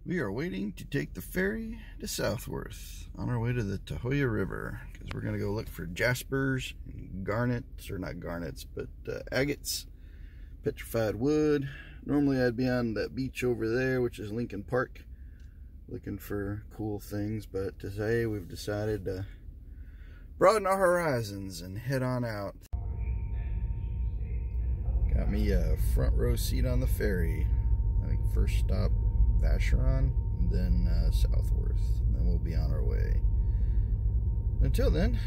We are waiting to take the ferry to Southworth on our way to the Tahuya River because we're going to go look for Jaspers, garnets, or not garnets, but agates, petrified wood. Normally I'd be on that beach over there, which is Lincoln Park, looking for cool things, but today we've decided to broaden our horizons and head on out. Got me a front row seat on the ferry. I think first stop Vacheron, and then Southworth, and then we'll be on our way. Until then,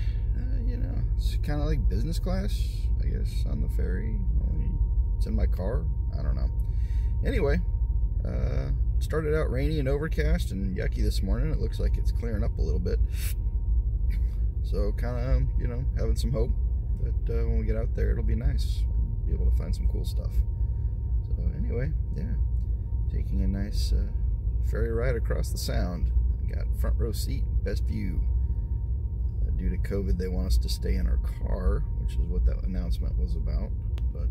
you know, it's kind of like business class, I guess, on the ferry. Only it's in my car. I don't know. Anyway, started out rainy and overcast and yucky this morning. It looks like it's clearing up a little bit. So kind of, you know, having some hope that when we get out there, it'll be nice. Be able to find some cool stuff. So anyway, yeah. Taking a nice ferry ride across the sound. Got front row seat, best view. Due to COVID, they want us to stay in our car, which is what that announcement was about. But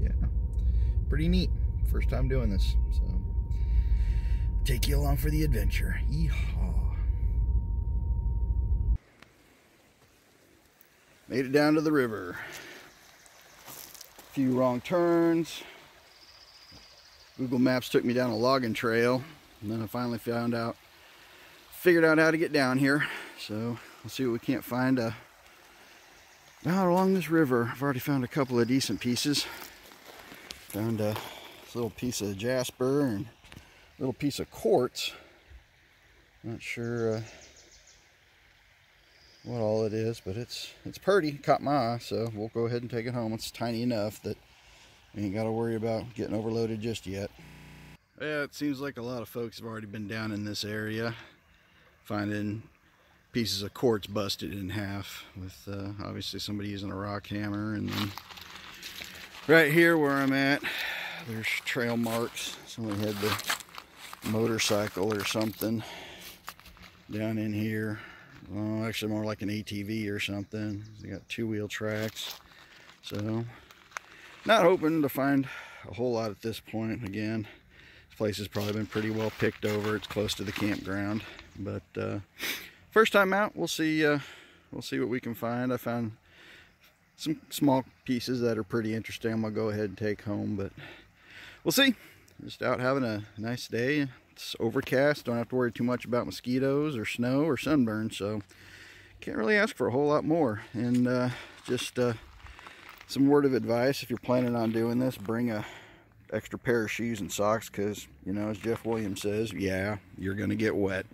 yeah, pretty neat. First time doing this, so take you along for the adventure. Yeehaw! Made it down to the river. A few wrong turns. Google Maps took me down a logging trail, and then I finally figured out how to get down here. So we'll see what we can't find out along this river. I've already found a couple of decent pieces. Found this little piece of Jasper and a little piece of quartz. Not sure what all it is, but it's pretty. Caught my eye, so we'll go ahead and take it home. It's tiny enough that we ain't got to worry about getting overloaded just yet. Yeah, it seems like a lot of folks have already been down in this area finding pieces of quartz busted in half with obviously somebody using a rock hammer. And then right here where I'm at, there's trail marks. Somebody had the motorcycle or something down in here. Well, actually more like an ATV or something. They got two-wheel tracks. So not hoping to find a whole lot at this point. Again, this place has probably been pretty well picked over. It's close to the campground, but first time out, we'll see what we can find. I found some small pieces that are pretty interesting. I'm gonna go ahead and take home, but we'll see. Just out having a nice day. It's overcast. Don't have to worry too much about mosquitoes or snow or sunburn, so can't really ask for a whole lot more. And just some word of advice: if you're planning on doing this, bring a extra pair of shoes and socks, because, you know, as Jeff Williams says, yeah, you're gonna get wet.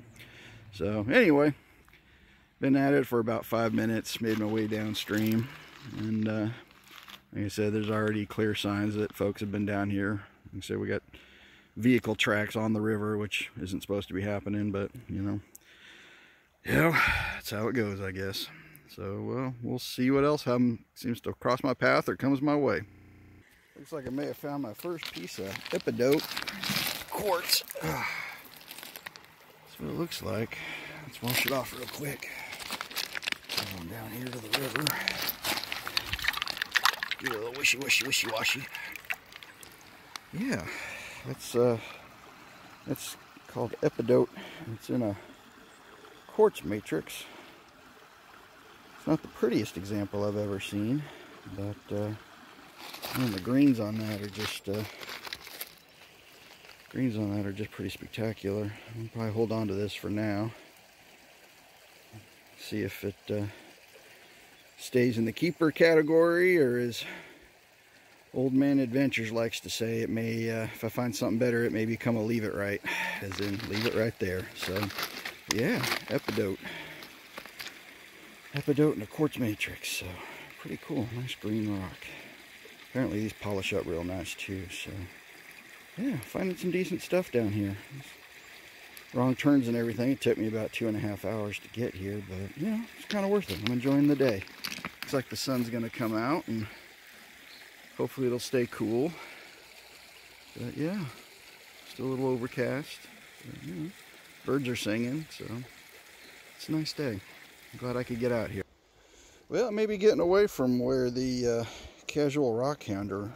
So anyway, been at it for about 5 minutes, made my way downstream, and like I said, there's already clear signs that folks have been down here. Like I said, we got vehicle tracks on the river, which isn't supposed to be happening, but you know, that's how it goes, I guess. So we'll see what else seems to cross my path or comes my way. Looks like I may have found my first piece of Epidote quartz. That's what it looks like. Let's wash it off real quick. Going down here to the river. Get a little wishy-washy. Yeah, that's called Epidote. It's in a quartz matrix. It's not the prettiest example I've ever seen, but man, the greens on that are just pretty spectacular. I'll probably hold on to this for now. See if it stays in the keeper category, or as Old Man Adventures likes to say, it may, if I find something better, it may become a leave it right, as in leave it right there. So yeah, Epidote in a quartz matrix. So pretty cool, nice green rock. Apparently these polish up real nice too. So yeah, finding some decent stuff down here. Wrong turns and everything. It took me about 2.5 hours to get here, but you know, it's kind of worth it. I'm enjoying the day. Looks like the sun's gonna come out, and hopefully it'll stay cool. But yeah, still a little overcast. But, you know, birds are singing, so it's a nice day. I'm glad I could get out here. Well, maybe getting away from where the casual Rockhounding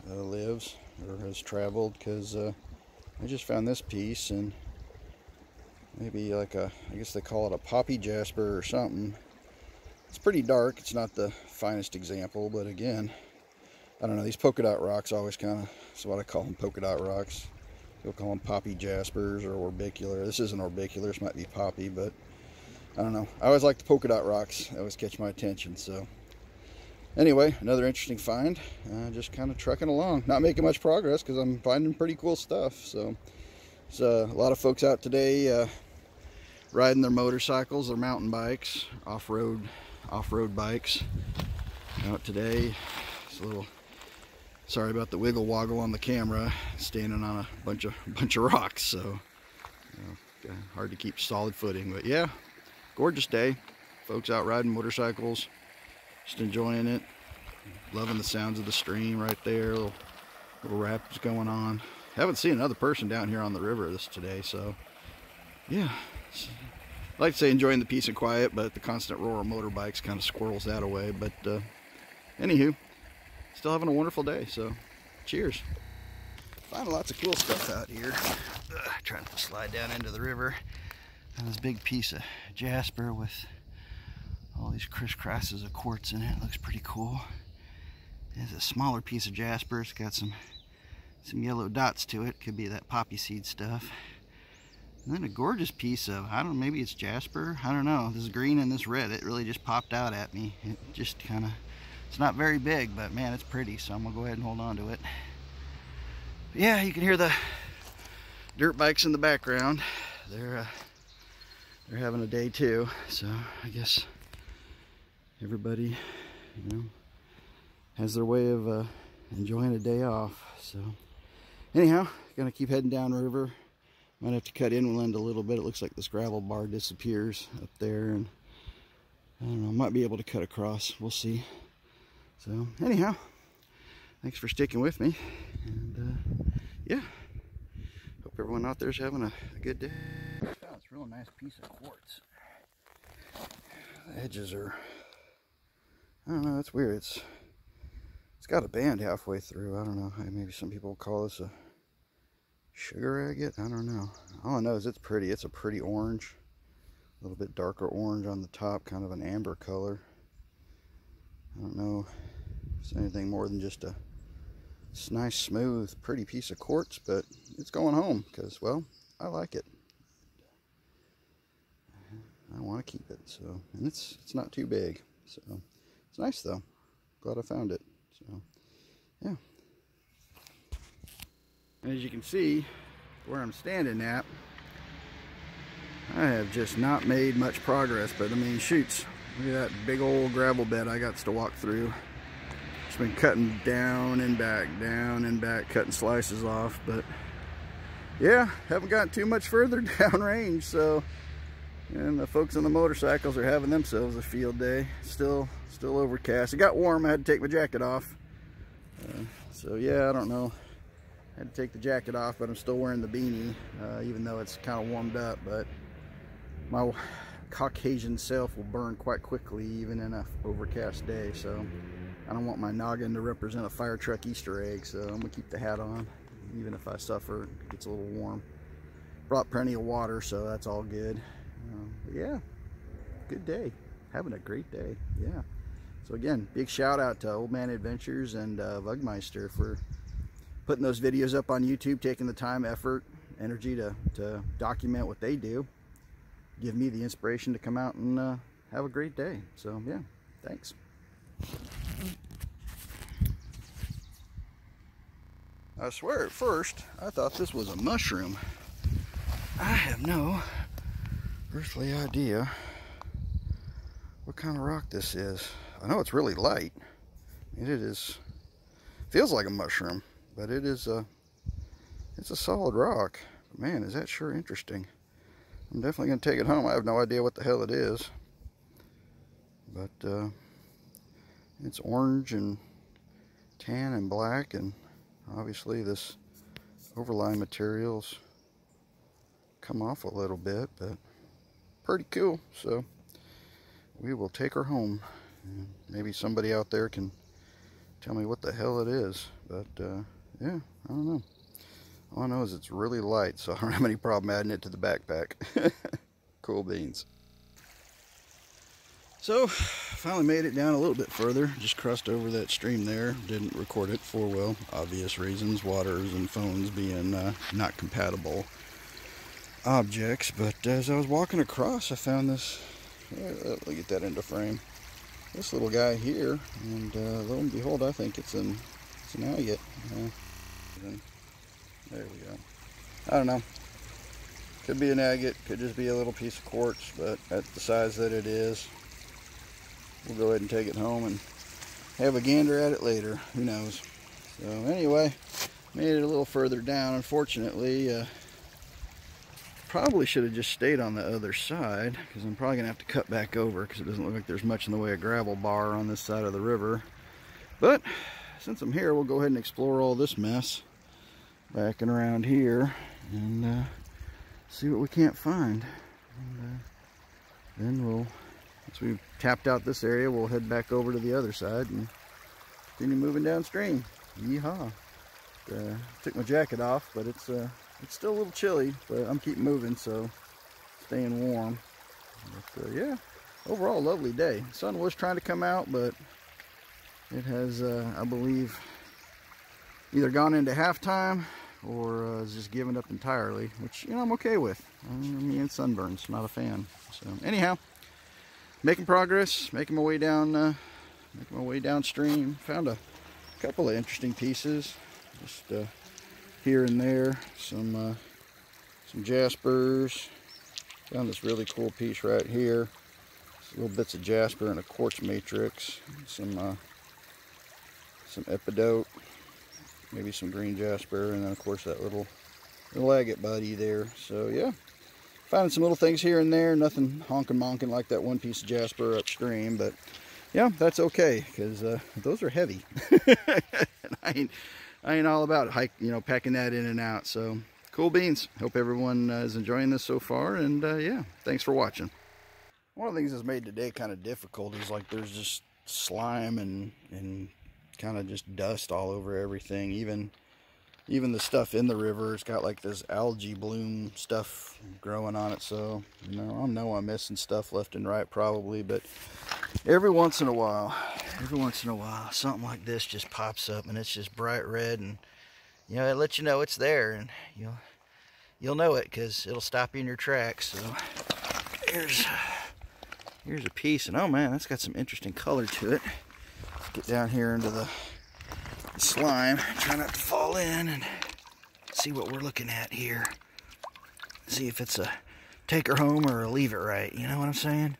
lives or has traveled, because I just found this piece, and maybe like a, I guess they call it a poppy jasper or something. It's pretty dark. It's not the finest example, but again, I don't know. These polka dot rocks always kind of, that's what I call them, polka dot rocks. You'll call them poppy jaspers or orbicular. This isn't orbicular. This might be poppy, but I don't know. I always like the polka dot rocks. They always catch my attention. So anyway, another interesting find. Just kind of trucking along. Not making much progress because I'm finding pretty cool stuff. So there's a lot of folks out today riding their motorcycles, their mountain bikes, off-road bikes out today. It's a little, sorry about the wiggle woggle on the camera, standing on a bunch of rocks, so you know, hard to keep solid footing. But yeah, gorgeous day. Folks out riding motorcycles, just enjoying it, loving the sounds of the stream right there. Little rapids going on. Haven't seen another person down here on the river today, so yeah. I like to say enjoying the peace and quiet, but the constant roar of motorbikes kind of squirrels that away. But anywho, still having a wonderful day, so cheers. Finding lots of cool stuff out here. Trying to slide down into the river. And this big piece of jasper with all these crisscrosses of quartz in it. Looks pretty cool. There's a smaller piece of jasper. It's got some yellow dots to it. Could be that poppy seed stuff. And then a gorgeous piece of, I don't know, maybe it's jasper, I don't know, this green and this red, it really just popped out at me. It just kind of, it's not very big, but man, it's pretty, so I'm gonna go ahead and hold on to it. But yeah, you can hear the dirt bikes in the background. They're having a day too, so I guess everybody, you know, has their way of enjoying a day off. So anyhow, gonna keep heading down river. Might have to cut inland a little bit. It looks like this gravel bar disappears up there, and I don't know, might be able to cut across. We'll see. So anyhow, thanks for sticking with me, and yeah, hope everyone out there is having a good day. Oh, it's a real nice piece of quartz. The edges are, I don't know, it's weird. It's got a band halfway through. I don't know, maybe some people call this a sugar agate, I don't know. All I know is it's pretty. It's a pretty orange, a little bit darker orange on the top, kind of an amber color. I don't know if it's anything more than just a nice, smooth, pretty piece of quartz, but it's going home because, well, I like it. I want to keep it. So, and it's not too big, so it's nice though. Glad I found it. So yeah. As you can see, where I'm standing at, I have just not made much progress, but I mean, shoots, look at that big old gravel bed I got to walk through. Just been cutting down and back, cutting slices off, but yeah, haven't gotten too much further down range, so, and the folks on the motorcycles are having themselves a field day. Still overcast. It got warm, I had to take my jacket off. So yeah, I don't know. I had to take the jacket off, but I'm still wearing the beanie, even though it's kind of warmed up. But my Caucasian self will burn quite quickly, even in an overcast day. So I don't want my noggin to represent a fire truck Easter egg. So I'm gonna keep the hat on, even if I suffer. It gets a little warm. Brought plenty of water, so that's all good. But yeah, good day. Having a great day. Yeah. So again, big shout out to Old Man Adventures and Vugmeister for putting those videos up on YouTube, taking the time, effort, energy to document what they do. Give me the inspiration to come out and have a great day. So yeah, thanks. I swear at first I thought this was a mushroom. I have no earthly idea what kind of rock this is. I know it's really light. It is, feels like a mushroom, but it is it's a solid rock. Man, is that sure interesting. I'm definitely going to take it home. I have no idea what the hell it is, but it's orange and tan and black, and obviously this overlying materials come off a little bit, but pretty cool. So we will take her home. Maybe somebody out there can tell me what the hell it is, but yeah, I don't know. All I know is it's really light, so I don't have any problem adding it to the backpack. Cool beans. So, finally made it down a little bit further. Just crossed over that stream there. Didn't record it for, well, obvious reasons. Waters and phones being not compatible objects. But as I was walking across, I found this. Let me get that into frame. This little guy here, and lo and behold, I think it's an agate. There we go. I don't know. Could be an agate, could just be a little piece of quartz, but at the size that it is, we'll go ahead and take it home and have a gander at it later. Who knows? So anyway, made it a little further down. Unfortunately, probably should have just stayed on the other side, because I'm probably going to have to cut back over, because it doesn't look like there's much in the way of gravel bar on this side of the river. But since I'm here, we'll go ahead and explore all this mess back and around here and see what we can't find. And then we'll, once we've tapped out this area, we'll head back over to the other side and continue moving downstream. Yeehaw. Took my jacket off, but it's still a little chilly, but I'm keeping moving, so staying warm. But yeah, overall lovely day. The sun was trying to come out, but it has, I believe, either gone into halftime or is just given up entirely, which, you know, I'm okay with. I mean, it's sunburns, not a fan. So anyhow, making progress, making my way downstream. Found a couple of interesting pieces, just here and there. Some Jaspers. Found this really cool piece right here. Little bits of Jasper and a quartz matrix. Some Epidote. Maybe some green Jasper, and then of course that little agate buddy there. So yeah, finding some little things here and there. Nothing honking monking like that one piece of Jasper upstream, but yeah, that's okay, because those are heavy. I ain't all about packing that in and out. So cool beans. Hope everyone is enjoying this so far, and yeah, thanks for watching. One of the things that's made today kind of difficult is like there's just slime and kind of just dust all over everything. Even the stuff in the river, it's got like this algae bloom stuff growing on it. So I know I'm missing stuff left and right probably, but every once in a while something like this just pops up, and it's just bright red, and it lets you know it's there, and you'll know it because it'll stop you in your tracks. So here's a piece, and oh man, that's got some interesting color to it. Get down here into the slime, try not to fall in, and see what we're looking at here. See if it's a take her home or a leave it right, you know what I'm saying?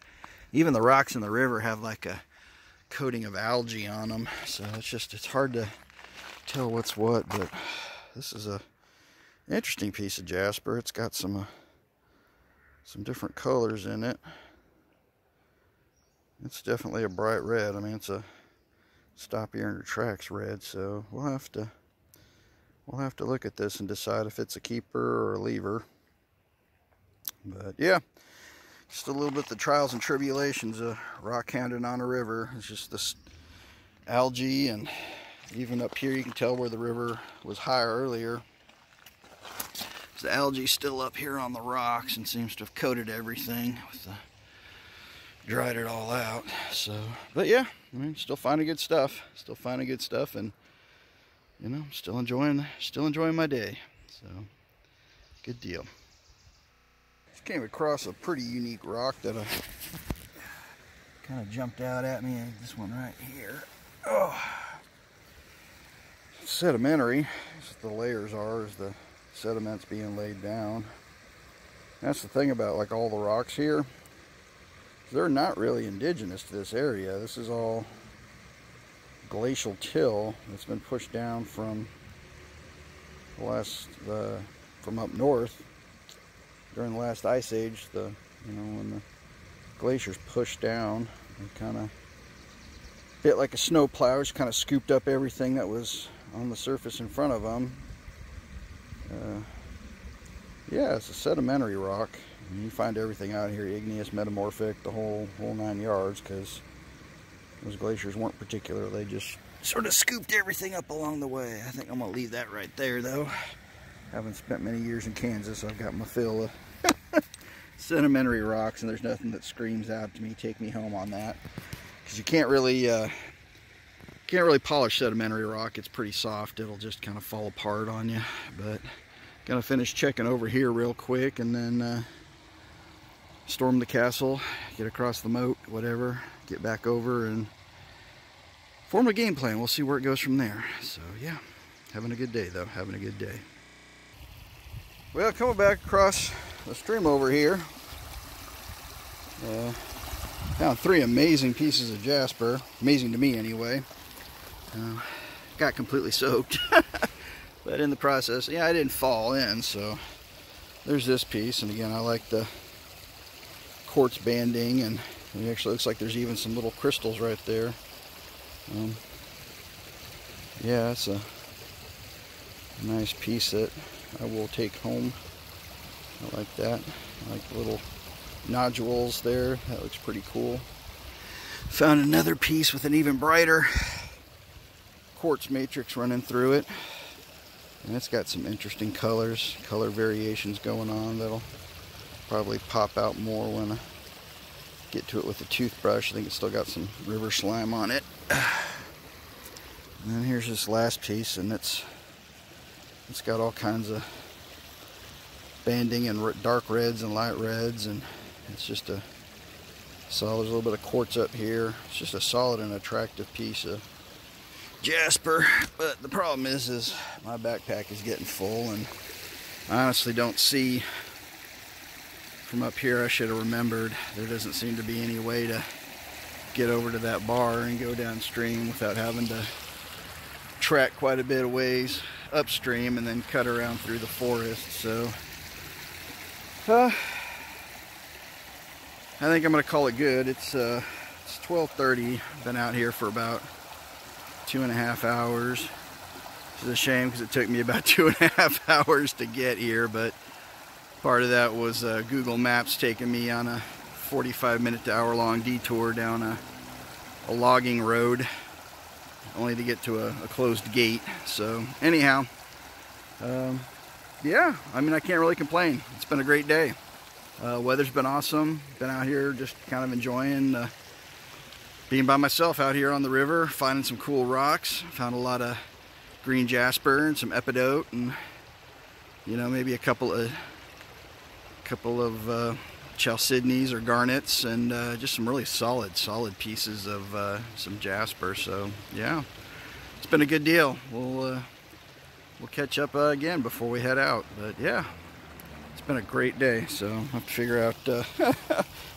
Even the rocks in the river have like a coating of algae on them, so it's hard to tell what's what. But this is a interesting piece of Jasper. It's got some different colors in it. It's definitely a bright red. I mean, it's a stop you in your tracks red, so we'll have to look at this and decide if it's a keeper or a leaver. But yeah, just a little bit the trials and tribulations of rockhounding on a river. It's just this algae, and even up here you can tell where the river was higher earlier. The algae still up here on the rocks and seems to have coated everything with the dried it all out. So, but yeah, I mean, still finding good stuff, and still enjoying my day. So good deal. Just came across a pretty unique rock that kind of jumped out at me. This one right here. Oh, it's sedimentary. That's what the layers are, is the sediments being laid down. That's the thing about like all the rocks here. They're not really indigenous to this area. This is all glacial till that's been pushed down from from up north during the last ice age. When the glaciers pushed down, and kind of bit like a snow plow, just kind of scooped up everything that was on the surface in front of them. Yeah, it's a sedimentary rock. You find everything out here, igneous, metamorphic, the whole 9 yards, because those glaciers weren't particular. They just sort of scooped everything up along the way. I think I'm going to leave that right there, though. Having spent many years in Kansas, I've got my fill of sedimentary rocks, and there's nothing that screams out to me, take me home on that. Because you can't really polish sedimentary rock. It's pretty soft. It'll just kind of fall apart on you. But gonna finish checking over here real quick, and then storm the castle, get across the moat, whatever, get back over and form a game plan. We'll see where it goes from there. So yeah, having a good day though, having a good day. Well, coming back across the stream over here, found 3 amazing pieces of jasper, amazing to me anyway. Got completely soaked, but in the process, yeah, I didn't fall in, so there's this piece. And again, I like the quartz banding, and it actually looks like there's even some little crystals right there. Yeah, it's a nice piece that I will take home. I like that. I like the little nodules there. That looks pretty cool. Found another piece with an even brighter quartz matrix running through it. And it's got some interesting color variations going on that'll probably pop out more when I get to it with a toothbrush. I think it's still got some river slime on it. And then here's this last piece, and it's got all kinds of banding and dark reds and light reds, and it's just a solid. There's a little bit of quartz up here. It's just a solid and attractive piece of jasper. But the problem is my backpack is getting full, and I honestly don't see from up here. I should have remembered there doesn't seem to be any way to get over to that bar and go downstream without having to track quite a bit of ways upstream and then cut around through the forest. So I think I'm gonna call it good. It's 12:30. Been out here for about 2.5 hours. This is a shame because it took me about 2.5 hours to get here, but part of that was Google Maps taking me on a 45-minute to hour-long detour down a logging road, only to get to a closed gate. So anyhow, yeah, I mean, I can't really complain. It's been a great day. Weather's been awesome. Been out here just kind of enjoying being by myself out here on the river, finding some cool rocks. Found a lot of green jasper and some epidote, and you know, maybe a couple of chalcedonies or garnets, and just some really solid pieces of some jasper. So yeah, it's been a good deal. We'll catch up again before we head out. But yeah, it's been a great day. So I have to figure out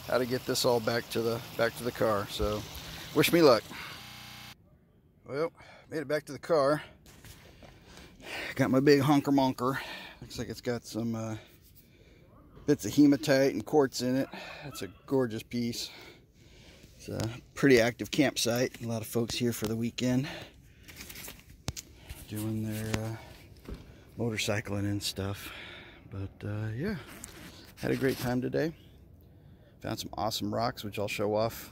how to get this all back to the car. So wish me luck. Well, made it back to the car. Got my big honker monker. Looks like it's got some bits of hematite and quartz in it. That's a gorgeous piece. It's a pretty active campsite. A lot of folks here for the weekend doing their motorcycling and stuff. But yeah, had a great time today. Found some awesome rocks, which I'll show off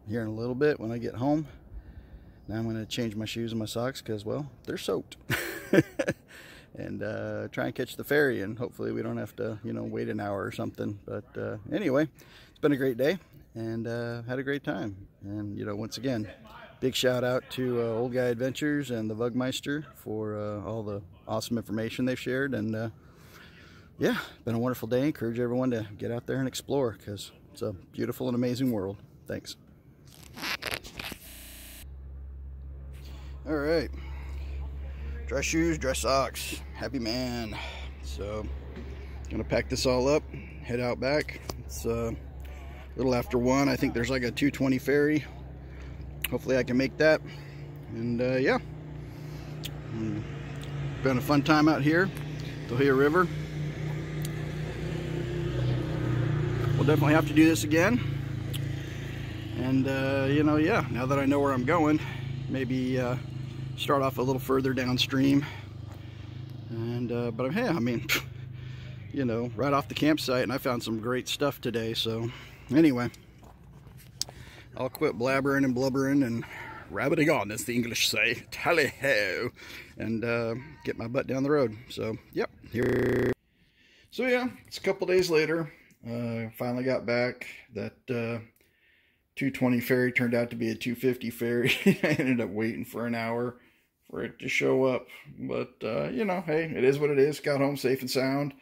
here in a little bit when I get home. Now I'm going to change my shoes and my socks because, well, they're soaked. And try and catch the ferry, and hopefully we don't have to, you know, wait an hour or something. But anyway, it's been a great day, and had a great time. And you know, once again, big shout out to Old Guy Adventures and the Vugmeister for all the awesome information they've shared. And yeah, been a wonderful day. Encourage everyone to get out there and explore, because it's a beautiful and amazing world. Thanks. All right. Dry shoes, dry socks, happy man. So, gonna pack this all up, head out back. It's a little after 1. I think there's like a 2:20 ferry. Hopefully I can make that. And yeah, been a fun time out here, Tahuya River. We'll definitely have to do this again. And you know, yeah, now that I know where I'm going, maybe start off a little further downstream. And but hey, I mean, you know, right off the campsite, and I found some great stuff today. So anyway, I'll quit blabbering and blubbering and rabbiting on, as the English say. Tally-ho! And get my butt down the road. So, yep, here. So yeah, it's a couple days later. Finally got back. That 220 ferry turned out to be a 250 ferry. I ended up waiting for an hour for it to show up. But, you know, hey, it is what it is. Got home safe and sound.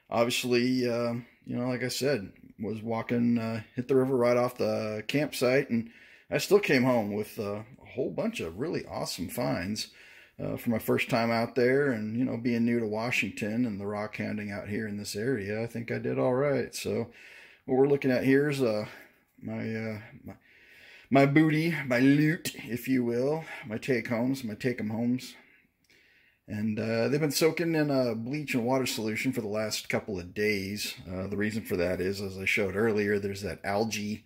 Obviously, you know, like I said, was walking, hit the river right off the campsite. And I still came home with a whole bunch of really awesome finds. For my first time out there, and you know, being new to Washington and the rockhounding out here in this area, I think I did all right. So what we're looking at here is my booty, my loot, if you will, my take-homes, my take-em homes. And they've been soaking in a bleach and water solution for the last couple of days. The reason for that is, as I showed earlier, there's that algae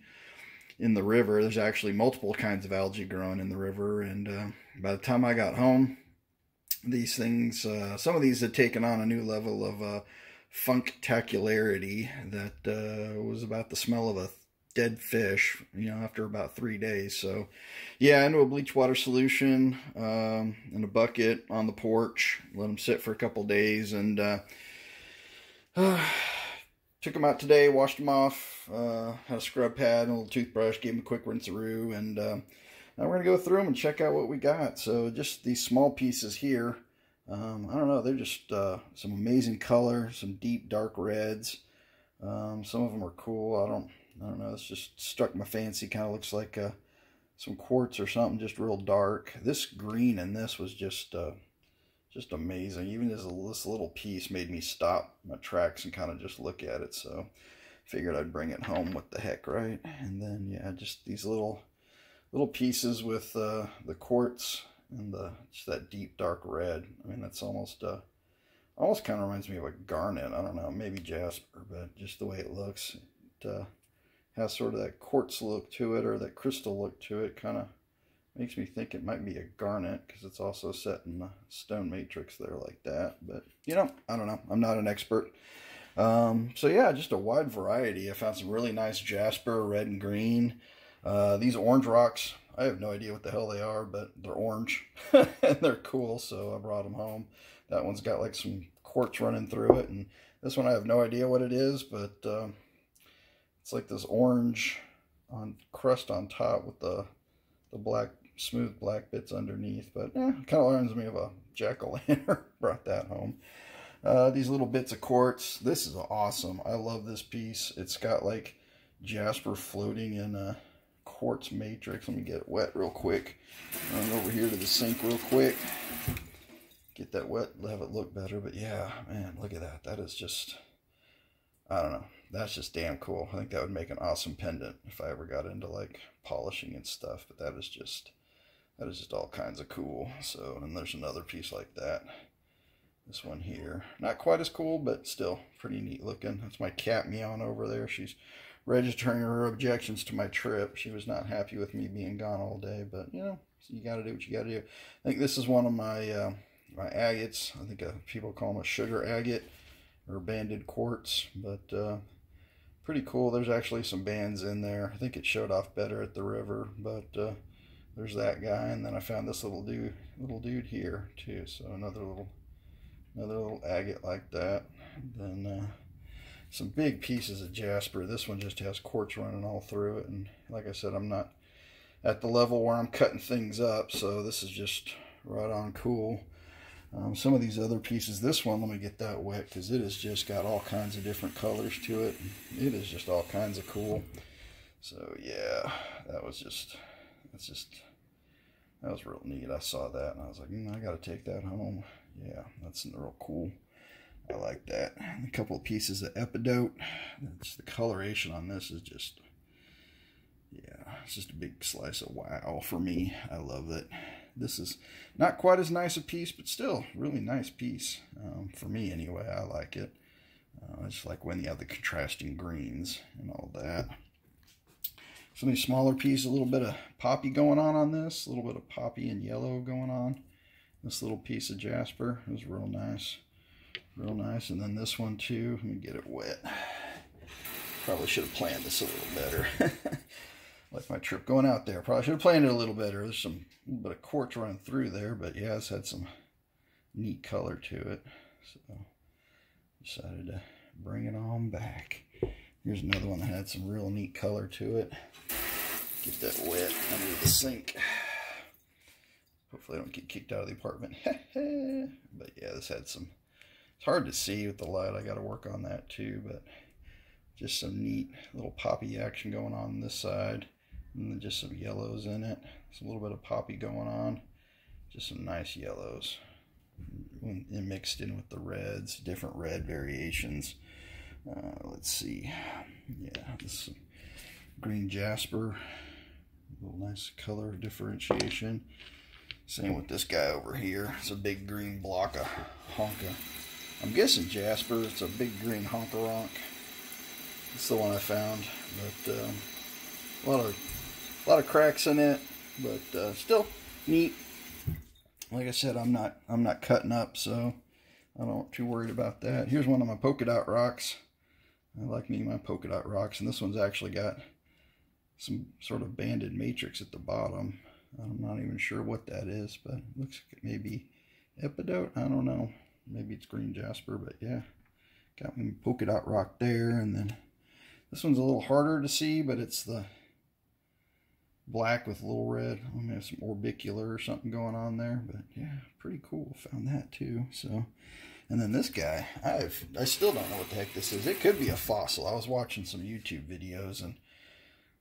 in the river. There's actually multiple kinds of algae growing in the river, and by the time I got home, these things, some of these had taken on a new level of funktacularity that was about the smell of a dead fish, you know, after about 3 days. So yeah, into a bleach water solution in a bucket on the porch, let them sit for a couple days, and took them out today, washed them off, had a scrub pad and a little toothbrush, gave them a quick rinse-a-roo, and now we're going to go through them and check out what we got. So just these small pieces here, I don't know, they're just some amazing color, some deep dark reds. Some of them are cool. I don't know, it's just struck my fancy. Kind of looks like some quartz or something, just real dark. This green in this was just amazing. Even this little piece made me stop my tracks and kind of just look at it. So figured I'd bring it home. What the heck, right? And then yeah, just these little pieces with the quartz and just that deep dark red. I mean, that's almost kind of reminds me of a garnet. I don't know, maybe Jasper, but just the way it looks, it has sort of that quartz look to it, or that crystal look to it. Kind of makes me think it might be a garnet, because it's also set in the stone matrix there like that. But you know, I don't know, I'm not an expert. So yeah, just a wide variety. I found some really nice Jasper, red and green. These orange rocks, I have no idea what the hell they are, but they're orange and they're cool, so I brought them home. That one's got like some quartz running through it, and this one I have no idea what it is, but it's like this orange crust on top with the black, smooth black bits underneath. But yeah, it kind of reminds me of a jack-o'-lantern. Brought that home. These little bits of quartz. This is awesome. I love this piece. It's got like Jasper floating in a quartz matrix. Let me get it wet real quick. Run over here to the sink real quick. Get that wet, have it look better. But yeah, man, look at that. That is just, I don't know. That's just damn cool. I think that would make an awesome pendant if I ever got into like polishing and stuff. But that is just all kinds of cool. So, and there's another piece like that. This one here, not quite as cool, but still pretty neat looking. That's my cat meowing over there. She's registering her objections to my trip. She was not happy with me being gone all day, but you know, you got to do what you got to do. I think this is one of my my agates. I think people call them a sugar agate or banded quartz, but pretty cool. There's actually some bands in there. I think it showed off better at the river, but there's that guy, and then I found this little dude here too. So another little agate like that. And then some big pieces of Jasper. This one just has quartz running all through it, and like I said, I'm not at the level where I'm cutting things up, so this is just right on cool. Some of these other pieces, this one, let me get that wet, because it has just got all kinds of different colors to it. It is just all kinds of cool. So yeah, that was real neat. I saw that and I was like, I gotta take that home. Yeah, that's real cool. I like that. And a couple of pieces of Epidote. The coloration on this is just, yeah, it's just a big slice of wow for me. I love it. This is not quite as nice a piece, but still really nice piece. For me anyway, I like it. I just like when you have the contrasting greens and all that. Some of these smaller pieces, a little bit of poppy going on this. A little bit of poppy and yellow going on. This little piece of Jasper is real nice. Real nice. And then this one too. Let me get it wet. Probably should have planned this a little better. like my trip going out there. Probably should have planned it a little better. There's a little bit of quartz running through there, but yeah, it's had some neat color to it. So decided to bring it on back. Here's another one that had some real neat color to it. Get that wet under the sink. Hopefully I don't get kicked out of the apartment. But yeah, this had some, it's hard to see with the light. I got to work on that too, but just some neat little poppy action going on this side. And then just some yellows in it. There's a little bit of poppy going on. Just some nice yellows. And mixed in with the reds, different red variations. Let's see. Yeah, this green Jasper. A little nice color differentiation. Same with this guy over here. It's a big green block of honka. I'm guessing Jasper. It's a big green honka-ronk. It's the one I found. But a lot of cracks in it, but still neat. Like I said, I'm not cutting up, so I'm not too worried about that. Here's one of my polka dot rocks. I like me my polka dot rocks, and this one's actually got some sort of banded matrix at the bottom. I'm not even sure what that is, but it looks like maybe Epidote. I don't know. Maybe it's green Jasper, but yeah, got me polka dot rock there. And then this one's a little harder to see, but it's the black with a little red. I mean, some orbicular or something going on there, but yeah, pretty cool. Found that too. So, and then this guy, I still don't know what the heck this is. It could be a fossil. I was watching some YouTube videos and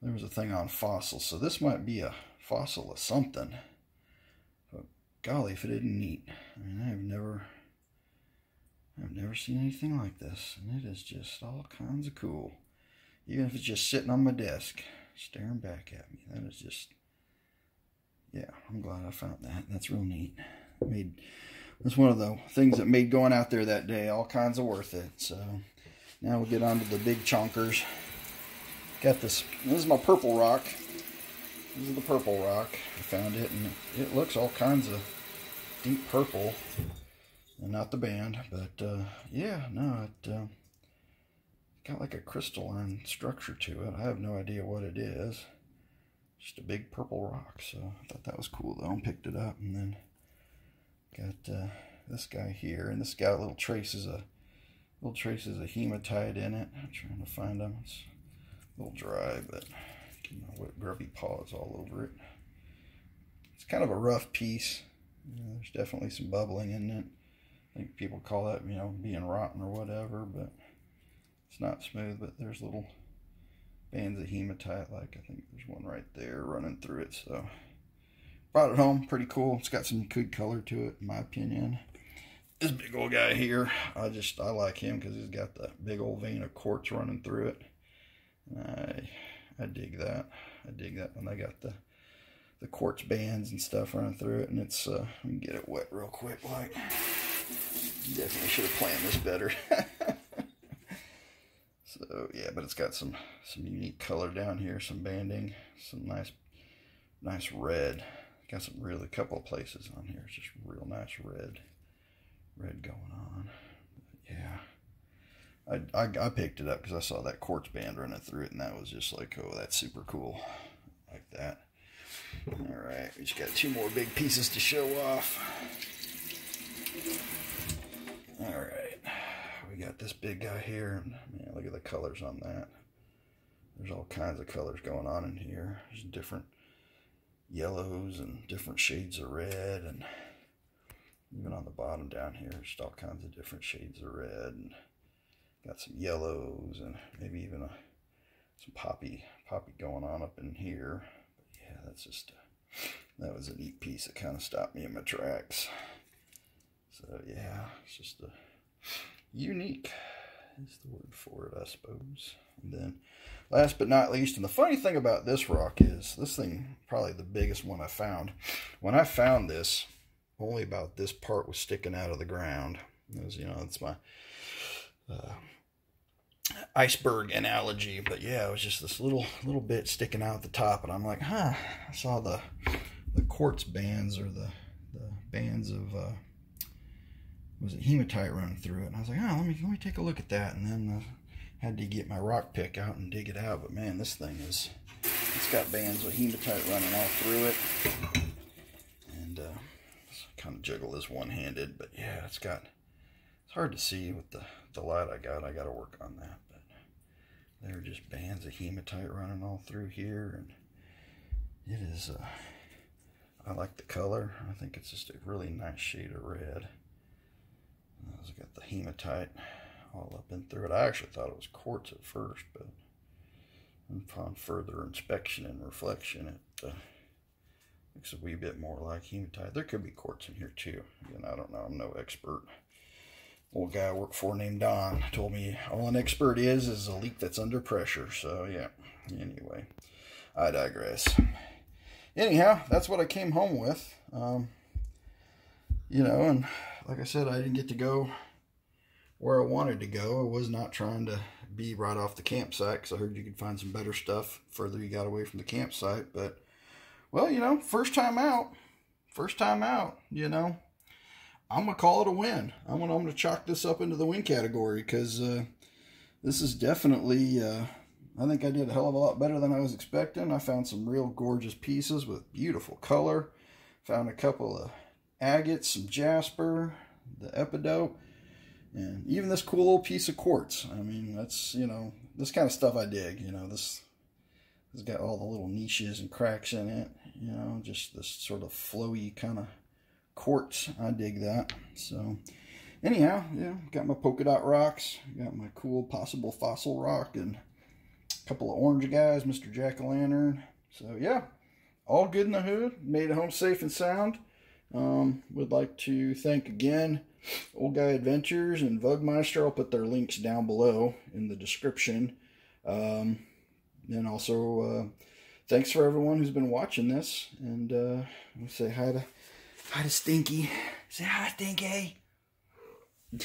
there was a thing on fossils, so this might be a fossil of something. But golly, if it isn't neat. I mean, I've never seen anything like this, and it is just all kinds of cool. Even if it's just sitting on my desk staring back at me. That is just, yeah, I'm glad I found that. That's real neat. That's one of the things that made going out there that day all kinds of worth it. So now we'll get on to the big chonkers. Got this is my purple rock. This is the purple rock. I found it, and it looks all kinds of deep purple. And not the band, but yeah, no, it got like a crystalline structure to it. I have no idea what it is. Just a big purple rock. So I thought that was cool though. Picked it up, and then got this guy here, and this got little traces of hematite in it. I'm trying to find them. It's a little dry, but my wet grubby paws all over it. It's kind of a rough piece. There's definitely some bubbling in it. I think people call that, you know, being rotten or whatever, but it's not smooth. But there's little bands of hematite, like I think there's one right there running through it. So brought it home, pretty cool. It's got some good color to it, in my opinion. This big old guy here, I like him because he's got the big old vein of quartz running through it. I dig that. I dig that when they got the quartz bands and stuff running through it, and it's let me get it wet real quick. Like, definitely should have planned this better. So yeah, but it's got some unique color down here, some banding, some nice red. Got some really couple of places on here. It's just real nice red going on. But yeah, I picked it up because I saw that quartz band running through it, and that was just like, oh, that's super cool, like that. All right, we just got two more big pieces to show off. All right, we got this big guy here. Man, look at the colors on that. There's all kinds of colors going on in here. There's different yellows and different shades of red, and even on the bottom down here, just all kinds of different shades of red, and got some yellows and maybe even some poppy going on up in here. But yeah, that's just that was a neat piece that kind of stopped me in my tracks. So yeah, it's just unique is the word for it, I suppose. And then last but not least, and the funny thing about this rock is this thing, probably the biggest one I found. When I found this, only about this part was sticking out of the ground. It was, you know, it's my iceberg analogy, but yeah, it was just this little bit sticking out at the top, and I'm like, huh. I saw the quartz bands, or the bands of was it hematite running through it, and I was like, oh, let me take a look at that. And then had to get my rock pick out and dig it out. But man, this thing it's It's got bands of hematite running all through it. And kind of juggle this one-handed, but yeah, it's hard to see with the light I got. I got to work on that. But there are just bands of hematite running all through here, and it is, I like the color. I think it's just a really nice shade of red. It's got the hematite all up and through it. I actually thought it was quartz at first, but upon further inspection and reflection, it looks a wee bit more like hematite. There could be quartz in here too. Again, I don't know. I'm no expert. Old guy I work for named Don told me all an expert is a leak that's under pressure. So yeah, anyway, I digress. Anyhow, that's what I came home with. You know, and like I said, I didn't get to go where I wanted to go. I was not trying to be right off the campsite, because I heard you could find some better stuff further you got away from the campsite. But, well, you know, first time out, you know, I'm going to call it a win. I'm going to chalk this up into the win category, because this is definitely, I think I did a hell of a lot better than I was expecting. I found some real gorgeous pieces with beautiful color. Found a couple of agates, some Jasper, the Epidote, and even this cool little piece of quartz. I mean, that's, you know, this kind of stuff I dig. You know, this has got all the little niches and cracks in it. You know, just this sort of flowy kind of quartz. I dig that. So, anyhow, yeah, got my polka dot rocks. Got my cool possible fossil rock and a couple of orange guys, Mr. Jack-o'-lantern. So, yeah, all good in the hood. Made it home safe and sound. Would like to thank again Old Guy Adventures and Vugmeister. I'll put their links down below in the description. And also thanks for everyone who's been watching this. And I'll say hi to Stinky. Say hi, Stinky.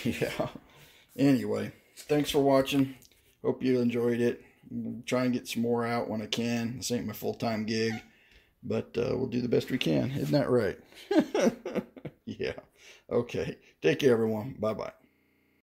Yeah. Anyway, thanks for watching. Hope you enjoyed it. I'll try and get some more out when I can. This ain't my full-time gig. But we'll do the best we can. Isn't that right? Yeah. Okay. Take care, everyone. Bye-bye.